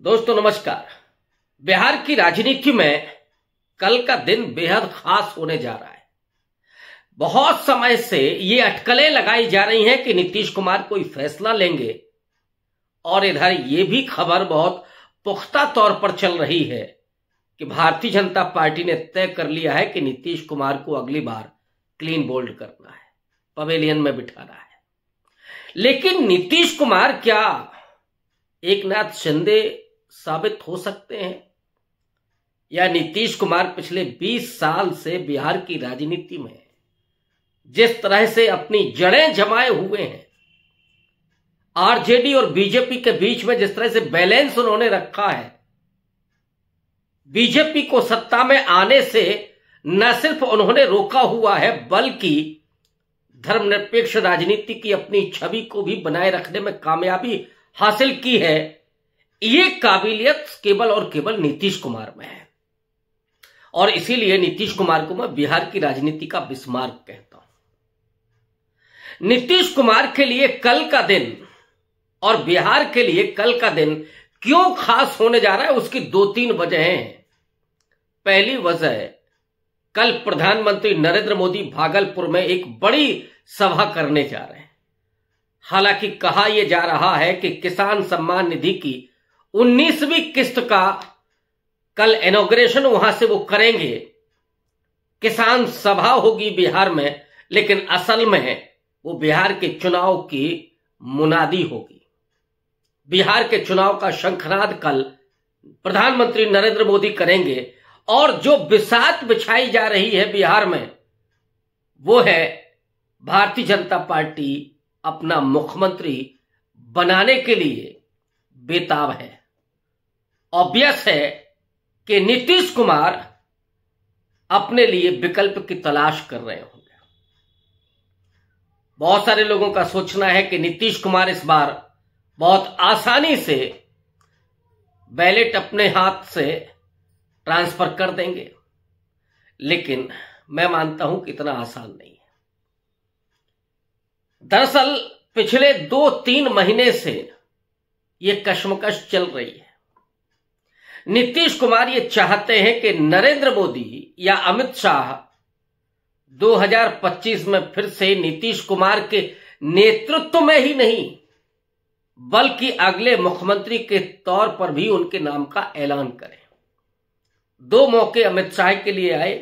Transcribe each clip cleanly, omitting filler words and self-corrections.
दोस्तों नमस्कार। बिहार की राजनीति में कल का दिन बेहद खास होने जा रहा है। बहुत समय से ये अटकलें लगाई जा रही हैं कि नीतीश कुमार कोई फैसला लेंगे और इधर ये भी खबर बहुत पुख्ता तौर पर चल रही है कि भारतीय जनता पार्टी ने तय कर लिया है कि नीतीश कुमार को अगली बार क्लीन बोल्ड करना है, पवेलियन में बिठाना है। लेकिन नीतीश कुमार क्या एकनाथ शिंदे साबित हो सकते हैं या नीतीश कुमार पिछले 20 साल से बिहार की राजनीति में जिस तरह से अपनी जड़ें जमाए हुए हैं, आरजेडी और बीजेपी के बीच में जिस तरह से बैलेंस उन्होंने रखा है, बीजेपी को सत्ता में आने से न सिर्फ उन्होंने रोका हुआ है बल्कि धर्मनिरपेक्ष राजनीति की अपनी छवि को भी बनाए रखने में कामयाबी हासिल की है। ये काबिलियत केवल और केवल नीतीश कुमार में है और इसीलिए नीतीश कुमार को मैं बिहार की राजनीति का बिस्मार्क कहता हूं। नीतीश कुमार के लिए कल का दिन और बिहार के लिए कल का दिन क्यों खास होने जा रहा है, उसकी 2-3 वजहें हैं। पहली वजह, कल प्रधानमंत्री नरेंद्र मोदी भागलपुर में एक बड़ी सभा करने जा रहे हैं। हालांकि कहा यह जा रहा है कि किसान सम्मान निधि की 19वीं किस्त का कल इनॉग्रेशन वहां से वो करेंगे। किसान सभा होगी बिहार में, लेकिन असल में वो बिहार के चुनाव की मुनादी होगी। बिहार के चुनाव का शंखनाद कल प्रधानमंत्री नरेंद्र मोदी करेंगे और जो बिसात बिछाई जा रही है बिहार में वो है भारतीय जनता पार्टी अपना मुख्यमंत्री बनाने के लिए बेताब है। ऑब्वियस है कि नीतीश कुमार अपने लिए विकल्प की तलाश कर रहे होंगे। बहुत सारे लोगों का सोचना है कि नीतीश कुमार इस बार बहुत आसानी से बैलेट अपने हाथ से ट्रांसफर कर देंगे, लेकिन मैं मानता हूं कि इतना आसान नहीं है। दरअसल पिछले 2-3 महीने से यह कश्मकश चल रही है। नीतीश कुमार ये चाहते हैं कि नरेंद्र मोदी या अमित शाह 2025 में फिर से नीतीश कुमार के नेतृत्व में ही नहीं बल्कि अगले मुख्यमंत्री के तौर पर भी उनके नाम का ऐलान करें। 2 मौके अमित शाह के लिए आए।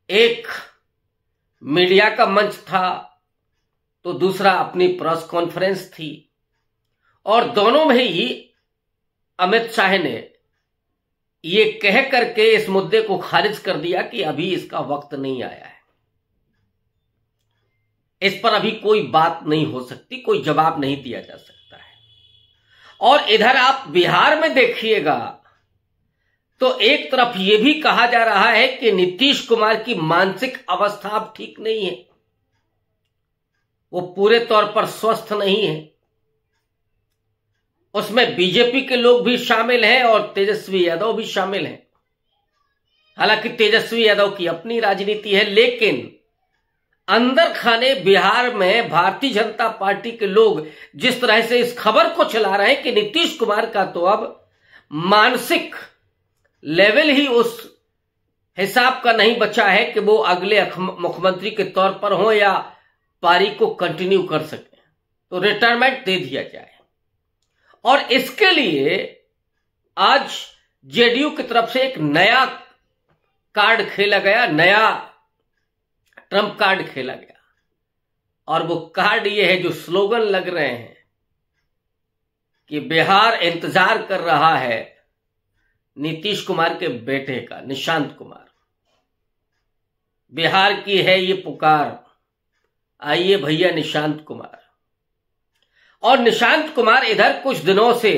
एक मीडिया का मंच था तो दूसरा अपनी प्रेस कॉन्फ्रेंस थी और दोनों में ही अमित शाह ने ये कह करके इस मुद्दे को खारिज कर दिया कि अभी इसका वक्त नहीं आया है, इस पर अभी कोई बात नहीं हो सकती, कोई जवाब नहीं दिया जा सकता है। और इधर आप बिहार में देखिएगा तो एक तरफ यह भी कहा जा रहा है कि नीतीश कुमार की मानसिक अवस्था अब ठीक नहीं है, वो पूरे तौर पर स्वस्थ नहीं है। उसमें बीजेपी के लोग भी शामिल हैं और तेजस्वी यादव भी शामिल हैं। हालांकि तेजस्वी यादव की अपनी राजनीति है, लेकिन अंदर खाने बिहार में भारतीय जनता पार्टी के लोग जिस तरह से इस खबर को चला रहे हैं कि नीतीश कुमार का तो अब मानसिक लेवल ही उस हिसाब का नहीं बचा है कि वो अगले मुख्यमंत्री के तौर पर हो या पारी को कंटिन्यू कर सके, तो रिटायरमेंट दे दिया जाए। और इसके लिए आज जेडीयू की तरफ से एक नया कार्ड खेला गया, नया ट्रम्प कार्ड खेला गया और वो कार्ड ये है, जो स्लोगन लग रहे हैं कि बिहार इंतजार कर रहा है नीतीश कुमार के बेटे का, निशांत कुमार। बिहार की है ये पुकार, आइए भैया निशांत कुमार। और निशांत कुमार इधर कुछ दिनों से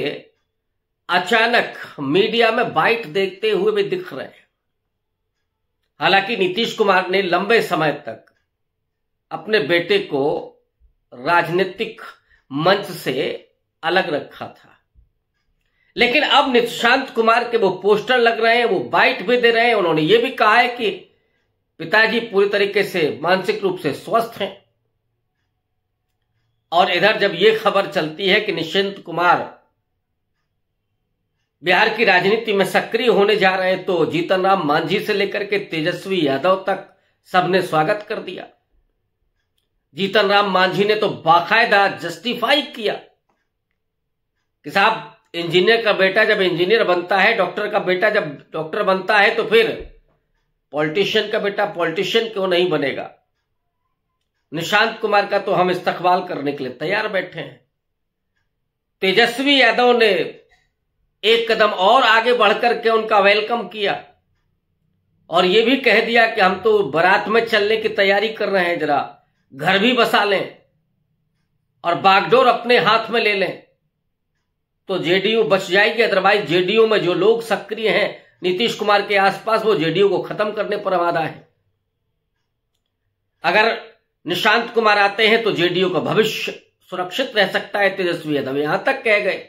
अचानक मीडिया में बाइट देखते हुए भी दिख रहे हैं। हालांकि नीतीश कुमार ने लंबे समय तक अपने बेटे को राजनीतिक मंच से अलग रखा था, लेकिन अब निशांत कुमार के वो पोस्टर लग रहे हैं, वो बाइट भी दे रहे हैं। उन्होंने ये भी कहा है कि पिताजी पूरी तरीके से मानसिक रूप से स्वस्थ हैं। और इधर जब ये खबर चलती है कि निशांत कुमार बिहार की राजनीति में सक्रिय होने जा रहे हैं, तो जीतन राम मांझी से लेकर के तेजस्वी यादव तक सबने स्वागत कर दिया। जीतन राम मांझी ने तो बाकायदा जस्टिफाई किया कि साहब, इंजीनियर का बेटा जब इंजीनियर बनता है, डॉक्टर का बेटा जब डॉक्टर बनता है, तो फिर पॉलिटिशियन का बेटा पॉलिटिशियन क्यों नहीं बनेगा। निशांत कुमार का तो हम इस्तकबाल करने के लिए तैयार बैठे हैं। तेजस्वी यादव ने एक कदम और आगे बढ़कर के उनका वेलकम किया और यह भी कह दिया कि हम तो बारात में चलने की तैयारी कर रहे हैं, जरा घर भी बसा लें और बागडोर अपने हाथ में ले लें तो जेडीयू बच जाएगी। अदरवाइज जेडीयू में जो लोग सक्रिय हैं नीतीश कुमार के आसपास, वो जेडीयू को खत्म करने पर आमादा है। अगर निशांत कुमार आते हैं तो जेडीयू का भविष्य सुरक्षित रह सकता है, तेजस्वी यादव यहां तक कह गए।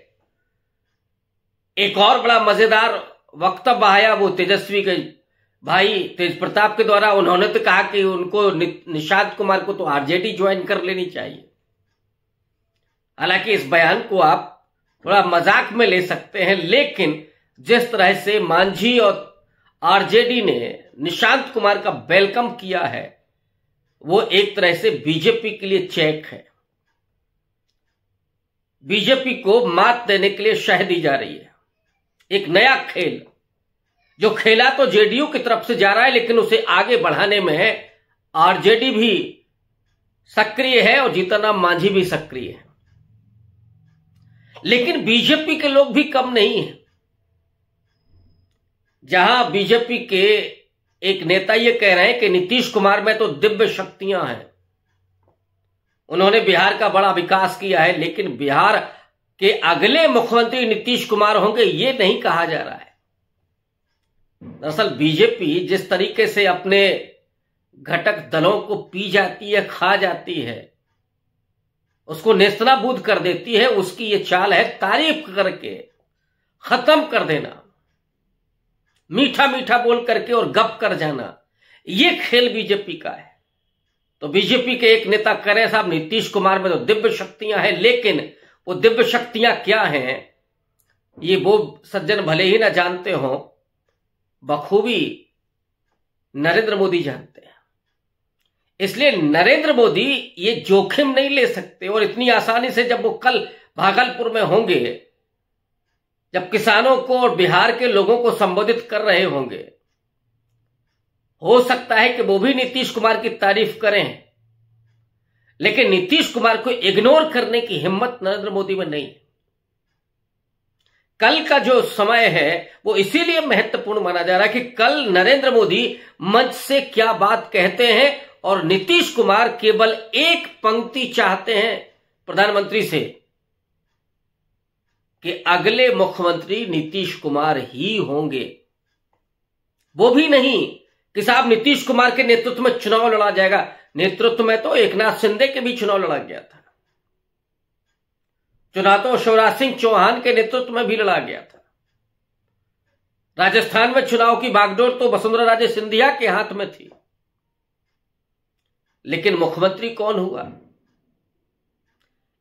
एक और बड़ा मजेदार वक्तव्य आया वो तेजस्वी के भाई तेज प्रताप के द्वारा। उन्होंने तो कहा कि उनको निशांत कुमार को तो आरजेडी ज्वाइन कर लेनी चाहिए। हालांकि इस बयान को आप थोड़ा मजाक में ले सकते हैं, लेकिन जिस तरह से मांझी और आरजेडी ने निशांत कुमार का वेलकम किया है, वो एक तरह से बीजेपी के लिए चेक है। बीजेपी को मात देने के लिए शह दी जा रही है। एक नया खेल जो खेला तो जेडीयू की तरफ से जा रहा है, लेकिन उसे आगे बढ़ाने में आरजेडी भी सक्रिय है और जीतन राम मांझी भी सक्रिय है। लेकिन बीजेपी के लोग भी कम नहीं हैं। जहां बीजेपी के एक नेता ये कह रहे हैं कि नीतीश कुमार में तो दिव्य शक्तियां हैं, उन्होंने बिहार का बड़ा विकास किया है, लेकिन बिहार के अगले मुख्यमंत्री नीतीश कुमार होंगे, ये नहीं कहा जा रहा है। दरअसल बीजेपी जिस तरीके से अपने घटक दलों को पी जाती है, खा जाती है, उसको नेस्तनाबूद कर देती है, उसकी ये चाल है तारीफ करके खत्म कर देना, मीठा मीठा बोल करके और गप कर जाना। ये खेल बीजेपी का है। तो बीजेपी के एक नेता कह रहे साहब नीतीश कुमार में तो दिव्य शक्तियां हैं, लेकिन वो दिव्य शक्तियां क्या हैं ये वो सज्जन भले ही ना जानते हो, बखूबी नरेंद्र मोदी जानते हैं। इसलिए नरेंद्र मोदी ये जोखिम नहीं ले सकते और इतनी आसानी से जब वो कल भागलपुर में होंगे, जब किसानों को और बिहार के लोगों को संबोधित कर रहे होंगे, हो सकता है कि वो भी नीतीश कुमार की तारीफ करें, लेकिन नीतीश कुमार को इग्नोर करने की हिम्मत नरेंद्र मोदी में नहीं है। कल का जो समय है वो इसीलिए महत्वपूर्ण माना जा रहा है कि कल नरेंद्र मोदी मंच से क्या बात कहते हैं और नीतीश कुमार केवल एक पंक्ति चाहते हैं प्रधानमंत्री से कि अगले मुख्यमंत्री नीतीश कुमार ही होंगे। वो भी नहीं कि साहब नीतीश कुमार के नेतृत्व में चुनाव लड़ा जाएगा। नेतृत्व में तो एकनाथ शिंदे के भी चुनाव लड़ा गया था, चुनाव तो शिवराज सिंह चौहान के नेतृत्व में भी लड़ा गया था। राजस्थान में चुनाव की बागडोर तो वसुंधरा राजे सिंधिया के हाथ में थी, लेकिन मुख्यमंत्री कौन हुआ?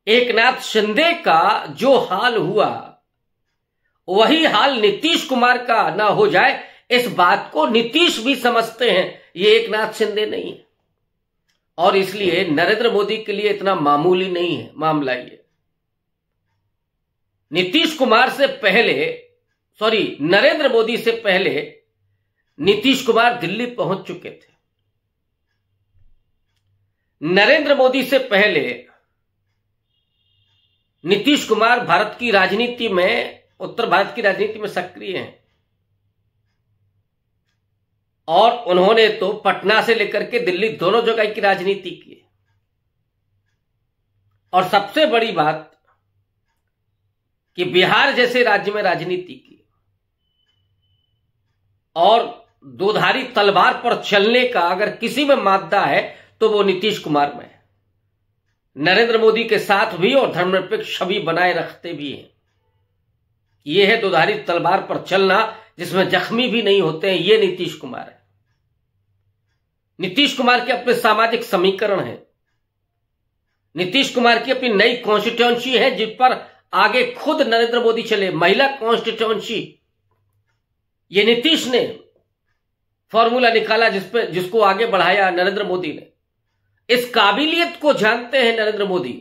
एकनाथ शिंदे का जो हाल हुआ वही हाल नीतीश कुमार का ना हो जाए, इस बात को नीतीश भी समझते हैं, ये एकनाथ शिंदे नहीं है। और इसलिए नरेंद्र मोदी के लिए इतना मामूली नहीं है मामला ये। नीतीश कुमार से पहले, नरेंद्र मोदी से पहले नीतीश कुमार दिल्ली पहुंच चुके थे। नरेंद्र मोदी से पहले नीतीश कुमार भारत की राजनीति में, उत्तर भारत की राजनीति में सक्रिय हैं और उन्होंने तो पटना से लेकर के दिल्ली दोनों जगह की राजनीति की। और सबसे बड़ी बात कि बिहार जैसे राज्य में राजनीति की और दोधारी तलवार पर चलने का अगर किसी में मादा है तो वो नीतीश कुमार में है। नरेंद्र मोदी के साथ भी और धर्मनिरपेक्ष छवि बनाए रखते भी हैं। ये है दोधारी तलवार पर चलना, जिसमें जख्मी भी नहीं होते हैं, ये नीतीश कुमार है। नीतीश कुमार के अपने सामाजिक समीकरण हैं, नीतीश कुमार की अपनी नई कॉन्स्टिट्यूएंसी है जिस पर आगे खुद नरेंद्र मोदी चले। महिला कॉन्स्टिट्यूएंसी, ये नीतीश ने फॉर्मूला निकाला जिसको आगे बढ़ाया नरेंद्र मोदी ने। इस काबिलियत को जानते हैं नरेंद्र मोदी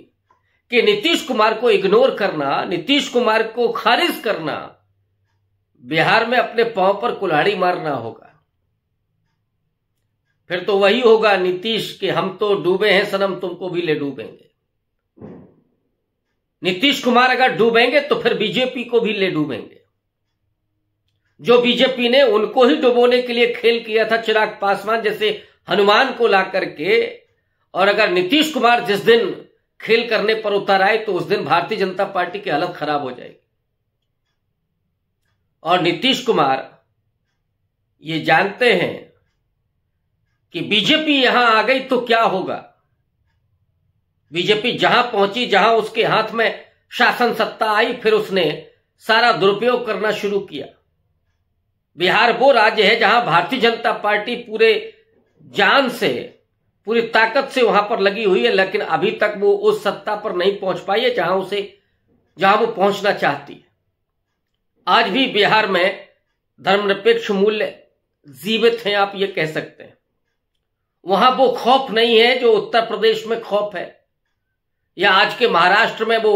कि नीतीश कुमार को इग्नोर करना, नीतीश कुमार को खारिज करना, बिहार में अपने पांव पर कुल्हाड़ी मारना होगा। फिर तो वही होगा नीतीश कि हम तो डूबे हैं सनम, तुमको भी ले डूबेंगे। नीतीश कुमार अगर डूबेंगे तो फिर बीजेपी को भी ले डूबेंगे। जो बीजेपी ने उनको ही डुबोने के लिए खेल किया था, चिराग पासवान जैसे हनुमान को ला करके, और अगर नीतीश कुमार जिस दिन खेल करने पर उतर आए तो उस दिन भारतीय जनता पार्टी की हालत खराब हो जाएगी। और नीतीश कुमार ये जानते हैं कि बीजेपी यहां आ गई तो क्या होगा। बीजेपी जहां पहुंची, जहां उसके हाथ में शासन सत्ता आई, फिर उसने सारा दुरुपयोग करना शुरू किया। बिहार वो राज्य है जहां भारतीय जनता पार्टी पूरे जान से, पूरी ताकत से वहां पर लगी हुई है, लेकिन अभी तक वो उस सत्ता पर नहीं पहुंच पाई है जहां वो पहुंचना चाहती है। आज भी बिहार में धर्मनिरपेक्ष मूल्य जीवित हैं, आप ये कह सकते हैं। वहां वो खौफ नहीं है जो उत्तर प्रदेश में खौफ है, या आज के महाराष्ट्र में वो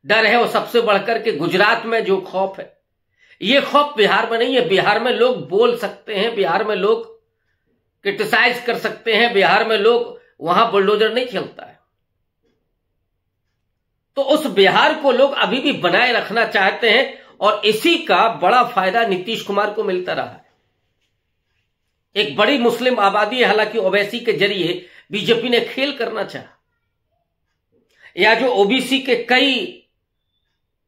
डर है, और सबसे बढ़कर के गुजरात में जो खौफ है, ये खौफ बिहार में नहीं है। बिहार में लोग बोल सकते हैं, बिहार में लोग क्रिटिसाइज कर सकते हैं, बिहार में लोग, वहां बुलडोजर नहीं चलता है। तो उस बिहार को लोग अभी भी बनाए रखना चाहते हैं, और इसी का बड़ा फायदा नीतीश कुमार को मिलता रहा है। एक बड़ी मुस्लिम आबादी है, हालांकि ओवैसी के जरिए बीजेपी ने खेल करना चाहा, या जो ओबीसी के कई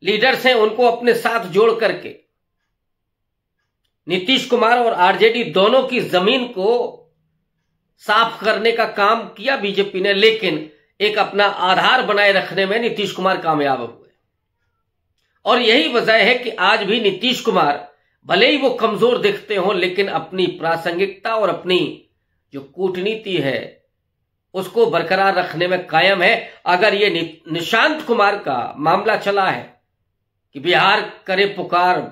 लीडर्स हैं उनको अपने साथ जोड़ करके नीतीश कुमार और आरजेडी दोनों की जमीन को साफ करने का काम किया बीजेपी ने, लेकिन एक अपना आधार बनाए रखने में नीतीश कुमार कामयाब हुए। और यही वजह है कि आज भी नीतीश कुमार भले ही वो कमजोर दिखते हों, लेकिन अपनी प्रासंगिकता और अपनी जो कूटनीति है उसको बरकरार रखने में कायम है। अगर ये निशांत कुमार का मामला चला है कि बिहार करे पुकार,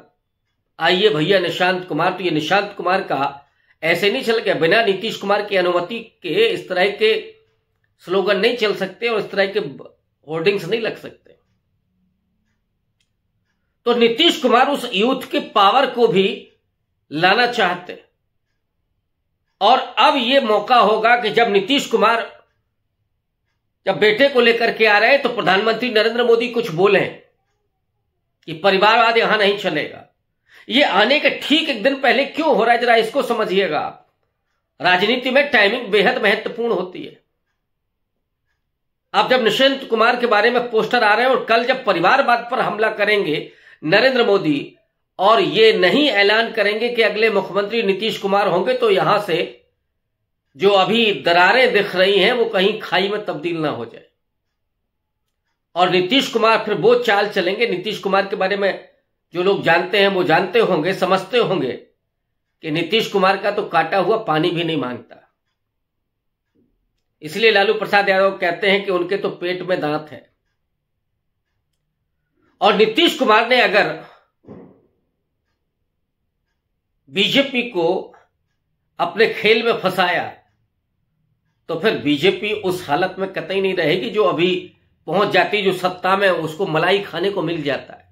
आइए भैया निशांत कुमार, तो ये निशांत कुमार का ऐसे नहीं चल गया। बिना नीतीश कुमार की अनुमति के इस तरह के स्लोगन नहीं चल सकते और इस तरह के होर्डिंग्स नहीं लग सकते। तो नीतीश कुमार उस यूथ के पावर को भी लाना चाहते, और अब यह मौका होगा कि जब नीतीश कुमार जब बेटे को लेकर के आ रहे हैं तो प्रधानमंत्री नरेंद्र मोदी कुछ बोलें कि परिवारवाद यहां नहीं चलेगा। ये आने के ठीक एक दिन पहले क्यों हो रहा है, जरा इसको समझिएगा आप। राजनीति में टाइमिंग बेहद महत्वपूर्ण होती है। अब जब निशांत कुमार के बारे में पोस्टर आ रहे हैं और कल जब परिवारवाद पर हमला करेंगे नरेंद्र मोदी और ये नहीं ऐलान करेंगे कि अगले मुख्यमंत्री नीतीश कुमार होंगे, तो यहां से जो अभी दरारें दिख रही हैं वो कहीं खाई में तब्दील ना हो जाए। और नीतीश कुमार फिर वो चाल चलेंगे। नीतीश कुमार के बारे में जो लोग जानते हैं वो जानते होंगे, समझते होंगे कि नीतीश कुमार का तो काटा हुआ पानी भी नहीं मांगता। इसलिए लालू प्रसाद यादव कहते हैं कि उनके तो पेट में दांत है। और नीतीश कुमार ने अगर बीजेपी को अपने खेल में फंसाया तो फिर बीजेपी उस हालत में कतई नहीं रहेगी जो अभी पहुंच जाती, जो सत्ता में उसको मलाई खाने को मिल जाता है।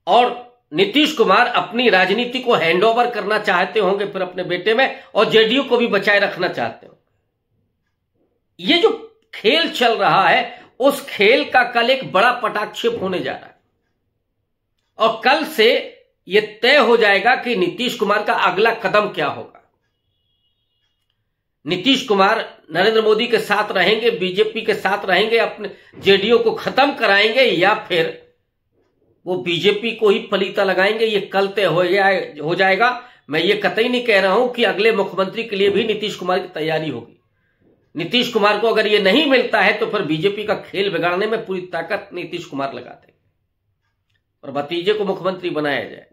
और नीतीश कुमार अपनी राजनीति को हैंडओवर करना चाहते होंगे फिर अपने बेटे में, और जेडीयू को भी बचाए रखना चाहते होंगे। ये जो खेल चल रहा है उस खेल का कल एक बड़ा पटाक्षेप होने जा रहा है, और कल से यह तय हो जाएगा कि नीतीश कुमार का अगला कदम क्या होगा। नीतीश कुमार नरेंद्र मोदी के साथ रहेंगे, बीजेपी के साथ रहेंगे, अपने जेडीयू को खत्म कराएंगे, या फिर वो बीजेपी को ही पलीता लगाएंगे। ये कल तय हो जाएगा। मैं ये कतई नहीं कह रहा हूं कि अगले मुख्यमंत्री के लिए भी नीतीश कुमार की तैयारी होगी। नीतीश कुमार को अगर ये नहीं मिलता है तो फिर बीजेपी का खेल बिगाड़ने में पूरी ताकत नीतीश कुमार लगाते और भतीजे को मुख्यमंत्री बनाया जाए।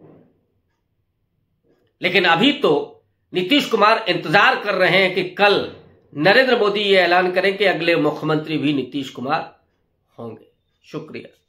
लेकिन अभी तो नीतीश कुमार इंतजार कर रहे हैं कि कल नरेंद्र मोदी ये ऐलान करें कि अगले मुख्यमंत्री भी नीतीश कुमार होंगे। शुक्रिया।